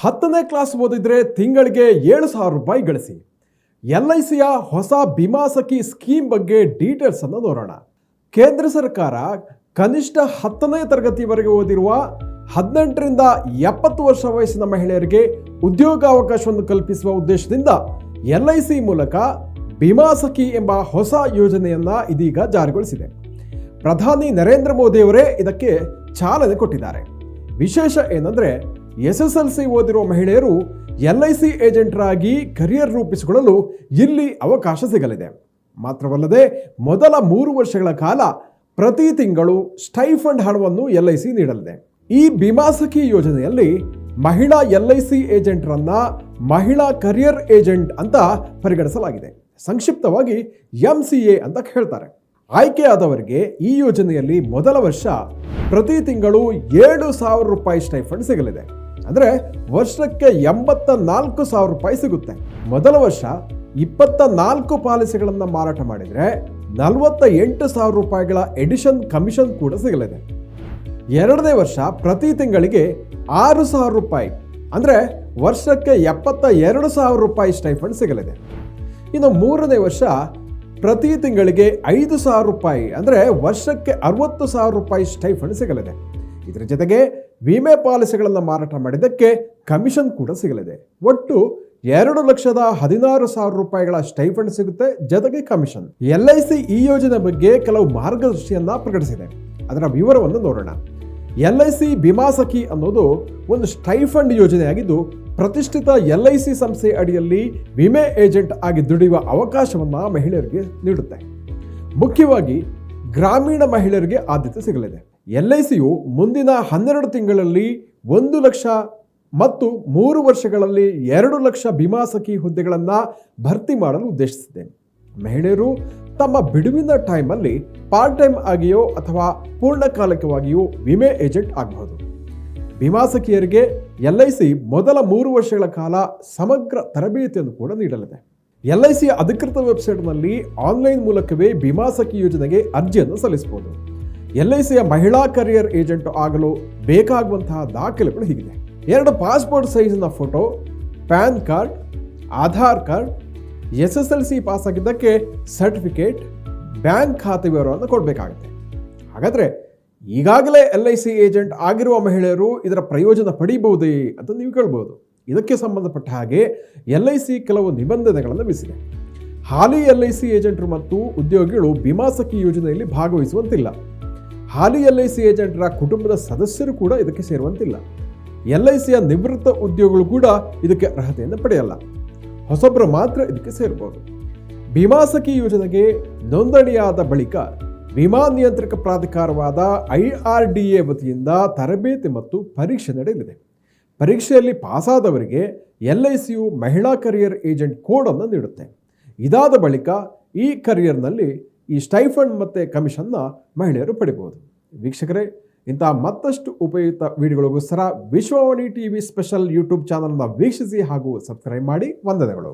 10ನೇ class ಓದಿದ್ರೆ ತಿಂಗಳಿಗೆ 7,000 ರೂಪಾಯಿ ಗಳಿಸಿ. LICಯ ಹೊಸ ಬಿಮಾ ಸಖಿ ಸ್ಕೀಮ್ ಬಗ್ಗೆ ಡೀಟೇಲ್ಸ್ ಅನ್ನು ನೋಡೋಣ. ಕೇಂದ್ರ ಸರ್ಕಾರ ಕನಿಷ್ಠ 10ನೇ ತರಗತಿವರೆಗೆ ಓದಿರುವ 18ರಿಂದ 70 ವರ್ಷ ವಯಸ್ಸಿನ ಮಹಿಳೆಯರಿಗೆ ಉದ್ಯೋಗಾವಕಾಶವನ್ನು ಕಲ್ಪಿಸುವ ಉದ್ದೇಶದಿಂದ LIC ಮೂಲಕ ಬಿಮಾ ಸಖಿ ಎಂಬ ಹೊಸ ಯೋಜನೆಯನ್ನ ಇದೀಗ ಜಾರಿಗೊಳಿಸಿದೆ. ಪ್ರಧಾನಿ ನರೇಂದ್ರ ಮೋದಿಯವರೇ ಇದಕ್ಕೆ ಚಾಲನೆ ಕೊಟ್ಟಿದ್ದಾರೆ. ವಿಶೇಷ ಏನಂದ್ರೆ SSLC ಓದಿರುವ ಮಹಿಳೆಯರು LIC ಏಜೆಂಟರಾಗಿ ಕರಿಯರ್ ರೂಪಿಸಿಕೊಳ್ಳಲು ಇಲ್ಲಿ ಅವಕಾಶ ಸಿಗಲಿದೆ. ಮಾತ್ರವಲ್ಲದೆ ಮೊದಲ 3 ವರ್ಷಗಳ ಕಾಲ ಪ್ರತಿ ತಿಂಗಳು ಸ್ಟೈಫಂಡ್ ಹಣವನ್ನು LIC ನೀಡಲಿದೆ. ಈ ಬಿಮಾ ಸಖಿ ಯೋಜನೆಯಲ್ಲಿ ಮಹಿಳಾ LIC ಏಜೆಂಟರನ್ನ ಮಹಿಳಾ ಕರಿಯರ್ ಏಜೆಂಟ್ ಅಂತ ಪರಿಗಣಿಸಲಾಗಿದೆ. ಸಂಕ್ಷಿಪ್ತವಾಗಿ MCA ಅಂತ ಹೇಳ್ತಾರೆ. ಆಯ್ಕೆಯಾದವರಿಗೆ ಈ ಯೋಜನೆಯಲ್ಲಿ ಮೊದಲ ವರ್ಷ ಪ್ರತಿ ತಿಂಗಳು 7,000 ರೂಪಾಯಿ ಸ್ಟೈಫಂಡ್ ಸಿಗಲಿದೆ. ಅಂದರೆ ವರ್ಷಕ್ಕೆ 84,000 ರೂಪಾಯಿ ಸಿಗುತ್ತೆ. ಮೊದಲ ವರ್ಷ 24 ಪಾಲಿಸಿಗಳನ್ನು ಮಾರಾಟ ಮಾಡಿದರೆ 48,000 ರೂಪಾಯಿಗಳ ಎಡಿಷನ್ ಕಮಿಷನ್ ಕೂಡ ಸಿಗಲಿದೆ. ಎರಡನೇ ವರ್ಷ ಪ್ರತಿ ತಿಂಗಳಿಗೆ 6,000 ರೂಪಾಯಿ ಅಂದರೆ ವರ್ಷಕ್ಕೆ 72,000 ರೂಪಾಯಿ ಸ್ಟೈಫಂಡ್ ಸಿಗಲಿದೆ. ಇನ್ನು ಮೂರನೇ ವರ್ಷ ಪ್ರತಿ ತಿಂಗಳಿಗೆ 5,000 ರೂಪಾಯಿ ಅಂದರೆ ವರ್ಷಕ್ಕೆ 60,000 ರೂಪಾಯಿ ಸ್ಟೈಫಂಡ್ ಸಿಗಲಿದೆ. ಇದರ ಜೊತೆಗೆ ವಿಮೆ ಪಾಲಿಸಿಗಳನ್ನು ಮಾರಾಟ ಮಾಡಿದ್ದಕ್ಕೆ ಕಮಿಷನ್ ಕೂಡ ಸಿಗಲಿದೆ. ಒಟ್ಟು 2,16,000 ರೂಪಾಯಿಗಳ ಸ್ಟೈಫಂಡ್ ಸಿಗುತ್ತೆ, ಜೊತೆಗೆ ಕಮಿಷನ್. LIC ಈ ಯೋಜನೆ ಬಗ್ಗೆ ಕೆಲವು ಮಾರ್ಗದರ್ಶಿಯನ್ನ ಪ್ರಕಟಿಸಿದೆ. ಅದರ ವಿವರವನ್ನು ನೋಡೋಣ. LIC ಬಿಮಾ ಸಖಿ ಅನ್ನೋದು ಒಂದು ಸ್ಟೈಫಂಡ್ ಯೋಜನೆಯಾಗಿದ್ದು ಪ್ರತಿಷ್ಠಿತ LIC ಸಂಸ್ಥೆ ಅಡಿಯಲ್ಲಿ ವಿಮೆ ಏಜೆಂಟ್ ಆಗಿ ದುಡಿಯುವ ಅವಕಾಶವನ್ನು ಮಹಿಳೆಯರಿಗೆ ನೀಡುತ್ತೆ. ಮುಖ್ಯವಾಗಿ ಗ್ರಾಮೀಣ ಮಹಿಳೆಯರಿಗೆ ಆದ್ಯತೆ ಸಿಗಲಿದೆ. LICಯು ಮುಂದಿನ 12 ತಿಂಗಳಲ್ಲಿ 1 ಲಕ್ಷ ಮತ್ತು 3 ವರ್ಷಗಳಲ್ಲಿ 2 ಲಕ್ಷ ಬಿಮಾ ಸಖಿ ಹುದ್ದೆಗಳನ್ನು ಭರ್ತಿ ಮಾಡಲು ಉದ್ದೇಶಿಸಿದೆ. ಮಹಿಳೆಯರು ತಮ್ಮ ಬಿಡುವಿನ ಟೈಮಲ್ಲಿ ಪಾರ್ಟ್ ಟೈಮ್ ಆಗಿಯೋ ಅಥವಾ ಪೂರ್ಣಕಾಲಿಕವಾಗಿಯೋ ವಿಮೆ ಏಜೆಂಟ್ ಆಗಬಹುದು. ಬಿಮಾ ಸಖಿಯರಿಗೆ LIC ಮೊದಲ 3 ವರ್ಷಗಳ ಕಾಲ ಸಮಗ್ರ ತರಬೇತಿಯನ್ನು ಕೂಡ ನೀಡಲಿದೆ. LICಯ ಅಧಿಕೃತ ವೆಬ್ಸೈಟ್ನಲ್ಲಿ ಆನ್ಲೈನ್ ಮೂಲಕವೇ ಬಿಮಾ ಸಖಿ ಯೋಜನೆಗೆ ಅರ್ಜಿಯನ್ನು ಸಲ್ಲಿಸಬಹುದು. LICಯ ಮಹಿಳಾ ಕರಿಯರ್ ಏಜೆಂಟ್ ಆಗಲು ಬೇಕಾಗುವಂತಹ ದಾಖಲೆಗಳು ಹೀಗಿದೆ: 2 ಪಾಸ್ಪೋರ್ಟ್ ಸೈಜ್ನ photo, PAN card, Aadhaar card, SSLC pass ಆಗಿದ್ದಕ್ಕೆ ಸರ್ಟಿಫಿಕೇಟ್, ಬ್ಯಾಂಕ್ ಖಾತೆ ವಿವರವನ್ನು ಕೊಡಬೇಕಾಗುತ್ತೆ. ಹಾಗಾದರೆ ಈಗಾಗಲೇ LIC ಏಜೆಂಟ್ ಆಗಿರುವ ಮಹಿಳೆಯರು ಇದರ ಪ್ರಯೋಜನ ಪಡೆಯಬಹುದೇ ಅಂತ ನೀವು ಕೇಳ್ಬೋದು. ಇದಕ್ಕೆ ಸಂಬಂಧಪಟ್ಟ ಹಾಗೆ LIC ಕೆಲವು ನಿಬಂಧನೆಗಳನ್ನು ವಿಧಿಸಿದೆ. ಹಾಲಿ LIC ಏಜೆಂಟರು ಮತ್ತು ಉದ್ಯೋಗಿಗಳು ಬಿಮಾ ಸಖಿ ಯೋಜನೆಯಲ್ಲಿ ಭಾಗವಹಿಸುವಂತಿಲ್ಲ. ಹಾಲಿ LIC ಏಜೆಂಟರ ಕುಟುಂಬದ ಸದಸ್ಯರು ಕೂಡ ಇದಕ್ಕೆ ಸೇರುವಂತಿಲ್ಲ. LICಯ ನಿವೃತ್ತ ಉದ್ಯೋಗಿಗಳು ಕೂಡ ಇದಕ್ಕೆ ಅರ್ಹತೆಯನ್ನು ಪಡೆಯಲ್ಲ. ಹೊಸಬರು ಮಾತ್ರ ಇದಕ್ಕೆ ಸೇರಬಹುದು. ಬಿಮಾ ಸಖಿ ಯೋಜನೆಗೆ ನೋಂದಣಿಯಾದ ಬಳಿಕ ವಿಮಾ ನಿಯಂತ್ರಕ ಪ್ರಾಧಿಕಾರವಾದ IRDA ವತಿಯಿಂದ ತರಬೇತಿ ಮತ್ತು ಪರೀಕ್ಷೆ ನಡೆಯಲಿದೆ. ಪರೀಕ್ಷೆಯಲ್ಲಿ ಪಾಸಾದವರಿಗೆ LICಯು ಮಹಿಳಾ ಕರಿಯರ್ ಏಜೆಂಟ್ ಕೋಡನ್ನು ನೀಡುತ್ತೆ. ಇದಾದ ಬಳಿಕ ಈ ಕರಿಯರ್ನಲ್ಲಿ ಈ ಸ್ಟೈಫಂಡ್ ಮತ್ತು ಕಮಿಷನ್ನ ಮಹಿಳೆಯರು ಪಡೆಯಬಹುದು. ವೀಕ್ಷಕರೇ, ಇಂತಹ ಮತ್ತಷ್ಟು ಉಪಯುಕ್ತ ವಿಡಿಯೋಗಳಿಗೋಸ್ಕರ ವಿಶ್ವವಾಣಿ TV ಸ್ಪೆಷಲ್ ಯೂಟ್ಯೂಬ್ ಚಾನಲ್ನ ವೀಕ್ಷಿಸಿ ಹಾಗೂ ಸಬ್ಸ್ಕ್ರೈಬ್ ಮಾಡಿ. ವಂದನೆಗಳು.